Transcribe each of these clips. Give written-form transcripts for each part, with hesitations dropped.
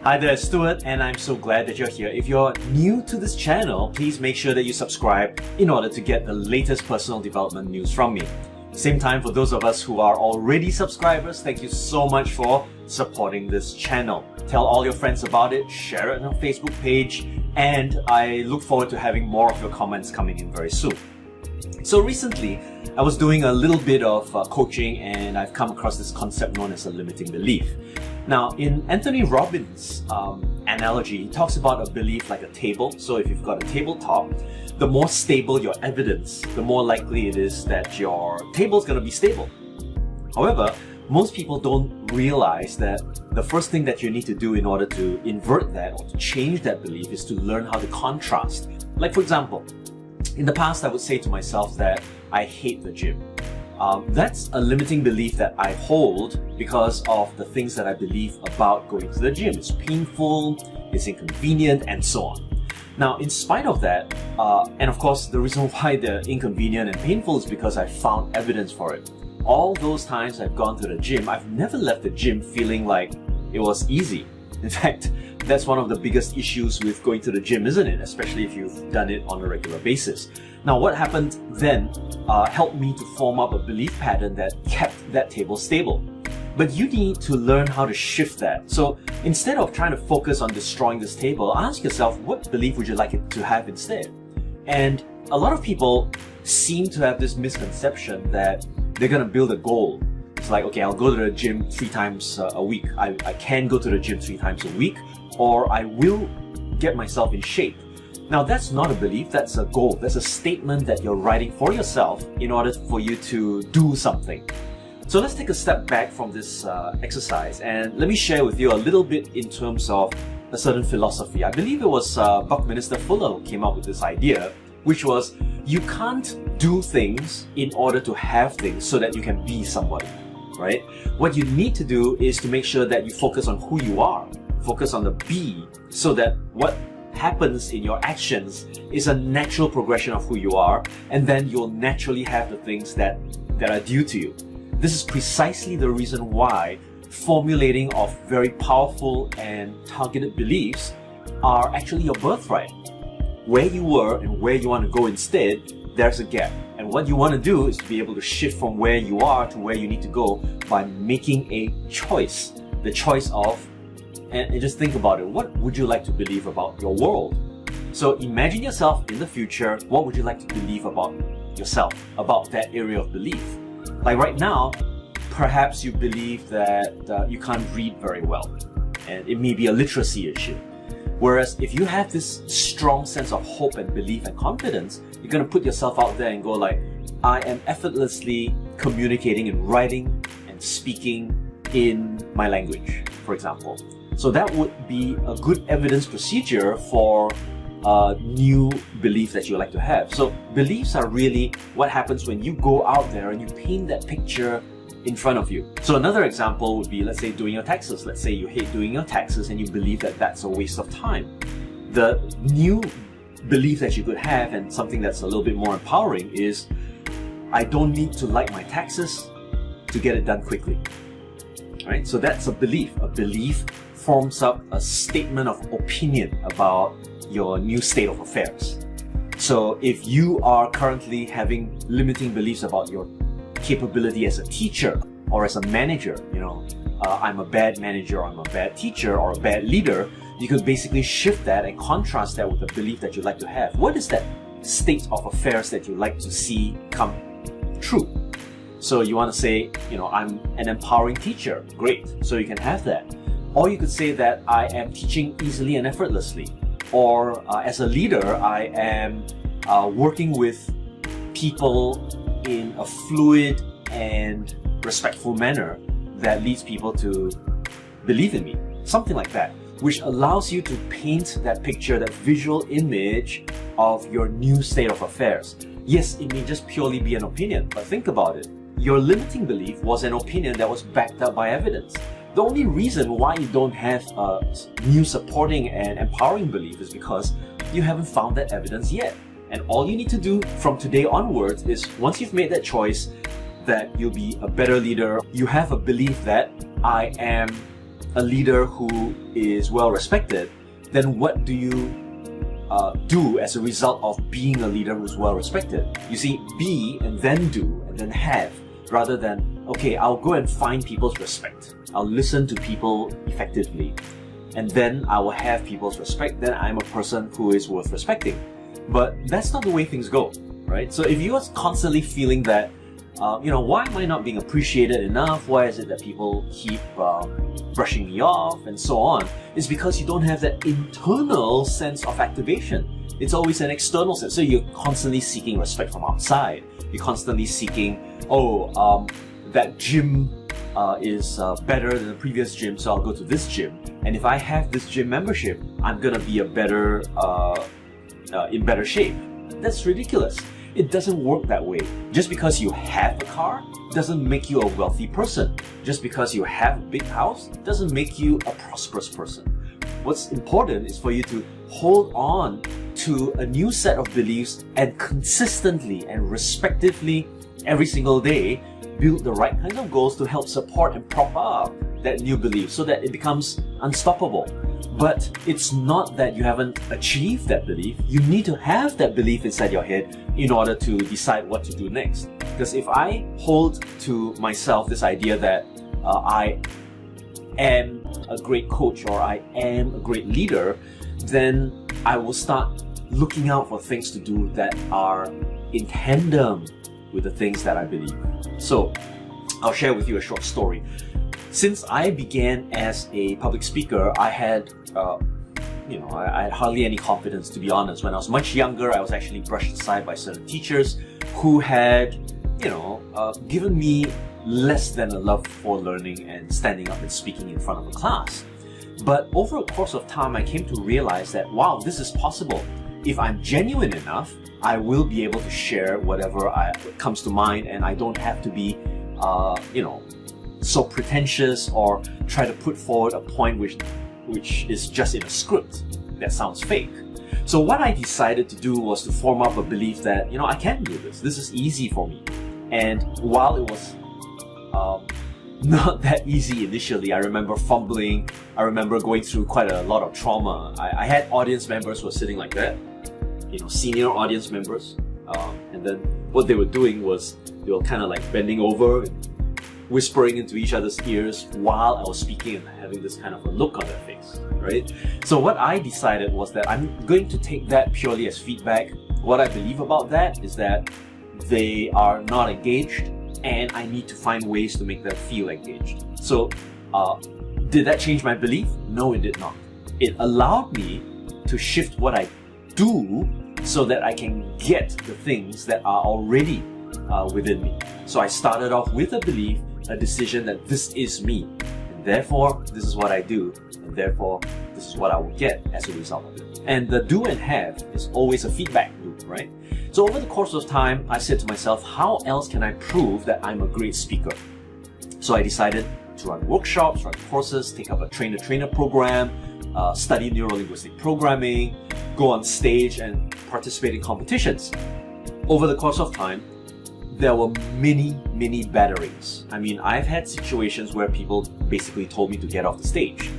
Hi there, Stuart, and I'm so glad that you're here. If you're new to this channel, please make sure that you subscribe in order to get the latest personal development news from me. Same time, for those of us who are already subscribers, thank you so much for supporting this channel. Tell all your friends about it, share it on our Facebook page, and I look forward to having more of your comments coming in very soon. So recently, I was doing a little bit of coaching and I've come across this concept known as a limiting belief. Now, in Anthony Robbins' analogy, he talks about a belief like a table. So if you've got a tabletop, the more stable your evidence, the more likely it is that your table is going to be stable. However, most people don't realize that the first thing that you need to do in order to invert that or to change that belief is to learn how to contrast. Like, for example, in the past, I would say to myself that I hate the gym. That's a limiting belief that I hold because of the things that I believe about going to the gym. It's painful, it's inconvenient, and so on. Now, in spite of that, and of course, the reason why they're inconvenient and painful is because I found evidence for it. All those times I've gone to the gym, I've never left the gym feeling like it was easy. In fact, that's one of the biggest issues with going to the gym, isn't it? Especially if you've done it on a regular basis. Now, what happened then helped me to form up a belief pattern that kept that table stable. But you need to learn how to shift that. So instead of trying to focus on destroying this table, ask yourself, what belief would you like it to have instead? And a lot of people seem to have this misconception that they're going to build a goal. It's like, okay, I'll go to the gym 3 times a week. I can go to the gym 3 times a week, or I will get myself in shape. Now, that's not a belief, that's a goal. That's a statement that you're writing for yourself in order for you to do something. So let's take a step back from this exercise and let me share with you a little bit in terms of a certain philosophy. I believe it was Buckminster Fuller who came up with this idea, which was you can't do things in order to have things so that you can be somebody, right? What you need to do is to make sure that you focus on who you are, focus on the be, so that what happens in your actions is a natural progression of who you are, and then you'll naturally have the things that are due to you. This is precisely the reason why formulating of very powerful and targeted beliefs are actually your birthright. Where you were and where you want to go instead, there's a gap. And what you want to do is to be able to shift from where you are to where you need to go by making a choice. The choice of, and just think about it, what would you like to believe about your world? So imagine yourself in the future, what would you like to believe about yourself, about that area of belief? Like right now, perhaps you believe that you can't read very well, and it may be a literacy issue. Whereas if you have this strong sense of hope and belief and confidence, you're going to put yourself out there and go like, I am effortlessly communicating and writing and speaking in my language, for example. So that would be a good evidence procedure for a new belief that you like to have. So beliefs are really what happens when you go out there and you paint that picture in front of you. So another example would be, let's say, doing your taxes. Let's say you hate doing your taxes and you believe that that's a waste of time. The new belief that you could have, and something that's a little bit more empowering, is I don't need to like my taxes to get it done quickly. Right? So that's a belief. A belief forms up a statement of opinion about your new state of affairs. So if you are currently having limiting beliefs about your capability as a teacher or as a manager, I'm a bad manager, I'm a bad teacher, or a bad leader, you could basically shift that and contrast that with a belief that you'd like to have. What is that state of affairs that you'd like to see come true? So you want to say, I'm an empowering teacher. Great. So you can have that. Or you could say that I am teaching easily and effortlessly. Or as a leader, I am working with people in a fluid and respectful manner that leads people to believe in me. Something like that, which allows you to paint that picture, that visual image of your new state of affairs. Yes, it may just purely be an opinion, but think about it. Your limiting belief was an opinion that was backed up by evidence. The only reason why you don't have a new supporting and empowering belief is because you haven't found that evidence yet. And all you need to do from today onwards is, once you've made that choice that you'll be a better leader, you have a belief that I am a leader who is well respected, then what do you do as a result of being a leader who's well respected? You see, be and then do and then have, rather than, okay, I'll go and find people's respect. I'll listen to people effectively, and then I will have people's respect. Then I'm a person who is worth respecting. But that's not the way things go, right? So if you are constantly feeling that, why am I not being appreciated enough? Why is it that people keep brushing me off and so on? It's because you don't have that internal sense of activation. It's always an external sense. So you're constantly seeking respect from outside. You're constantly seeking, that gym is better than the previous gym, so I'll go to this gym. And if I have this gym membership, I'm gonna be in better shape. That's ridiculous. It doesn't work that way. Just because you have a car doesn't make you a wealthy person. Just because you have a big house doesn't make you a prosperous person. What's important is for you to hold on to a new set of beliefs and consistently and respectively every single day build the right kinds of goals to help support and prop up that new belief so that it becomes unstoppable. But it's not that you haven't achieved that belief. You need to have that belief inside your head in order to decide what to do next. Because if I hold to myself this idea that I am a great coach or I am a great leader, then I will start looking out for things to do that are in tandem with the things that I believe. So I'll share with you a short story. Since I began as a public speaker, I had I had hardly any confidence, to be honest. When I was much younger, I was actually brushed aside by certain teachers who had, given me less than a love for learning and standing up and speaking in front of a class. But over a course of time, I came to realize that, wow, this is possible. If I'm genuine enough, I will be able to share whatever comes to mind, and I don't have to be, so pretentious or try to put forward a point which is just in a script that sounds fake. So what I decided to do was to form up a belief that, I can do this. This is easy for me. And while it was not that easy initially, I remember fumbling. I remember going through quite a lot of trauma. I had audience members who were sitting like that, senior audience members. And then what they were doing was they were kind of like bending over and whispering into each other's ears while I was speaking and having this kind of a look on their face, right? So what I decided was that I'm going to take that purely as feedback. What I believe about that is that they are not engaged, and I need to find ways to make them feel engaged. So did that change my belief? No, it did not. It allowed me to shift what I do so that I can get the things that are already within me. So I started off with a belief, a decision that this is me, and therefore this is what I do, and therefore this is what I will get as a result of it. And the do and have is always a feedback loop, right? So over the course of time, I said to myself, how else can I prove that I'm a great speaker? So I decided to run workshops, run courses, take up a trainer-trainer program, study neuro-linguistic programming, go on stage and participate in competitions. Over the course of time, there were many batterings. I mean, I've had situations where people basically told me to get off the stage.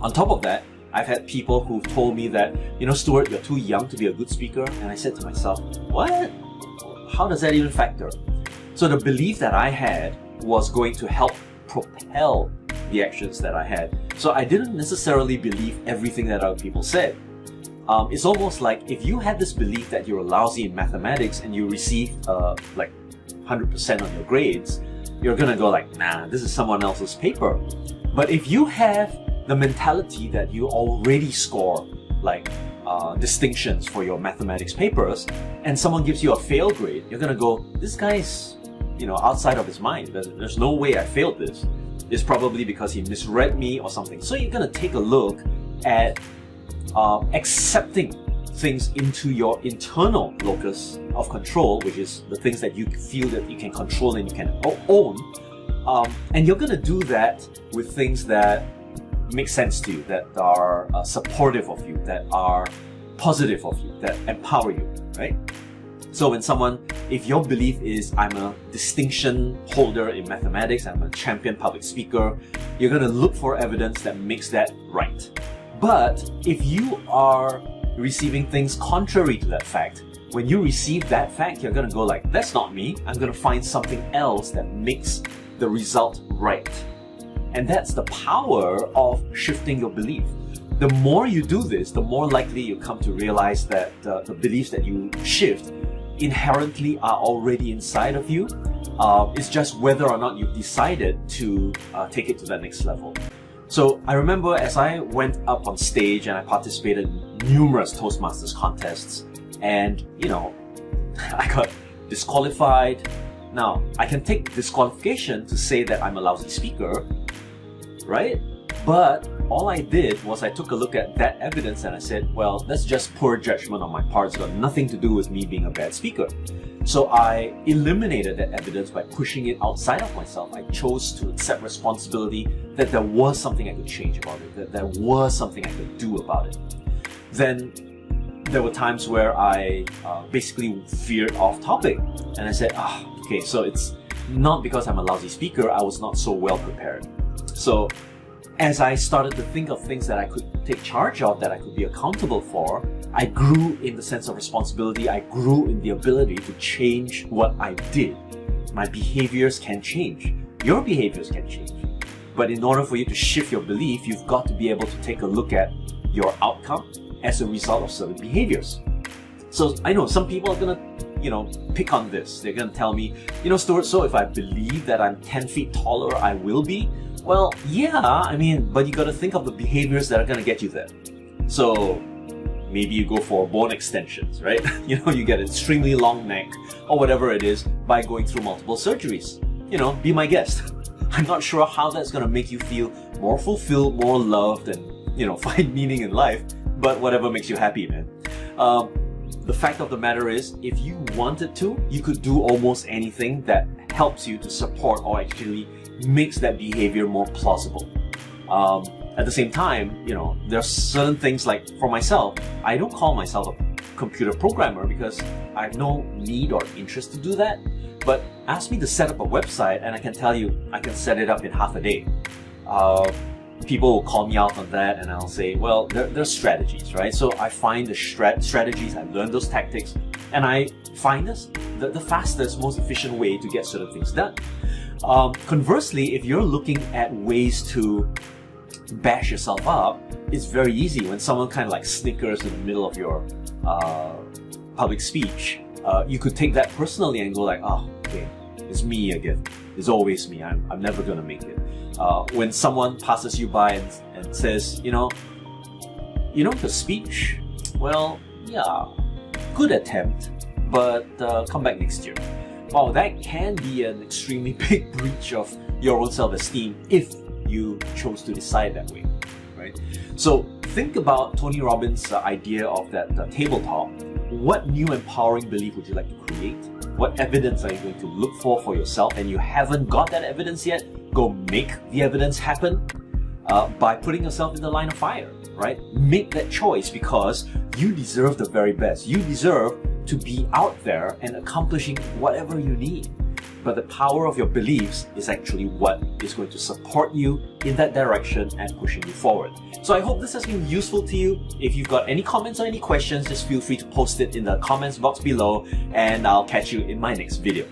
On top of that, I've had people who told me that, Stuart, you're too young to be a good speaker. And I said to myself, what? How does that even factor? So the belief that I had was going to help propel the actions that I had. So I didn't necessarily believe everything that other people said. It's almost like if you had this belief that you're lousy in mathematics and you received 100% on your grades, you're gonna go like, nah, this is someone else's paper. But if you have the mentality that you already score distinctions for your mathematics papers, and someone gives you a fail grade, you're gonna go, this guy's outside of his mind. There's no way I failed this. It's probably because he misread me or something. So you're gonna take a look at accepting things into your internal locus of control, which is the things that you feel that you can control and you can own, and you're going to do that with things that make sense to you, that are supportive of you, that are positive of you, that empower you, right? So if your belief is I'm a distinction holder in mathematics, I'm a champion public speaker, you're going to look for evidence that makes that right. But if you are receiving things contrary to that fact, when you receive that fact, you're going to go like, that's not me. I'm going to find something else that makes the result right. And that's the power of shifting your belief. The more you do this, the more likely you come to realize that the beliefs that you shift inherently are already inside of you. It's just whether or not you've decided to take it to the next level. So I remember as I went up on stage and I participated in numerous Toastmasters contests, and I got disqualified. Now, I can take disqualification to say that I'm a lousy speaker, right? But all I did was I took a look at that evidence and I said, well, that's just poor judgment on my part. It's got nothing to do with me being a bad speaker. So I eliminated that evidence by pushing it outside of myself. I chose to accept responsibility that there was something I could change about it, that there was something I could do about it. Then there were times where I basically veered off topic and I said, okay, so it's not because I'm a lousy speaker, I was not so well prepared. So as I started to think of things that I could take charge of, that I could be accountable for, I grew in the sense of responsibility. I grew in the ability to change what I did. My behaviors can change. Your behaviors can change. But in order for you to shift your belief, you've got to be able to take a look at your outcome as a result of certain behaviors. So I know some people are gonna, pick on this. They're gonna tell me, Stuart, so if I believe that I'm 10 feet taller, I will be. Well, yeah, but you gotta think of the behaviors that are gonna get you there. So maybe you go for bone extensions, right? You get an extremely long neck or whatever it is by going through multiple surgeries. Be my guest. I'm not sure how that's gonna make you feel more fulfilled, more loved, and, find meaning in life, but whatever makes you happy, man. The fact of the matter is, if you wanted to, you could do almost anything that helps you to support or actually makes that behavior more plausible. At the same time, there are certain things like, for myself, I don't call myself a computer programmer because I have no need or interest to do that. But ask me to set up a website and I can tell you I can set it up in half a day. People will call me out on that and I'll say, well, there's strategies, right? So I find the strategies, I learn those tactics, and I find the fastest, most efficient way to get certain things done. Conversely, if you're looking at ways to bash yourself up, it's very easy. When someone kind of like snickers in the middle of your public speech, you could take that personally and go like, oh, okay, it's me again. It's always me. I'm never gonna make it. When someone passes you by and says, the speech, well, yeah, good attempt, but come back next year. Wow, that can be an extremely big breach of your own self-esteem if you chose to decide that way, right? So think about Tony Robbins' idea of that tabletop. What new empowering belief would you like to create? What evidence are you going to look for yourself? And you haven't got that evidence yet? Go make the evidence happen by putting yourself in the line of fire, right? Make that choice because you deserve the very best. You deserve to be out there and accomplishing whatever you need. But the power of your beliefs is actually what is going to support you in that direction and pushing you forward. So I hope this has been useful to you. If you've got any comments or any questions, just feel free to post it in the comments box below, and I'll catch you in my next video.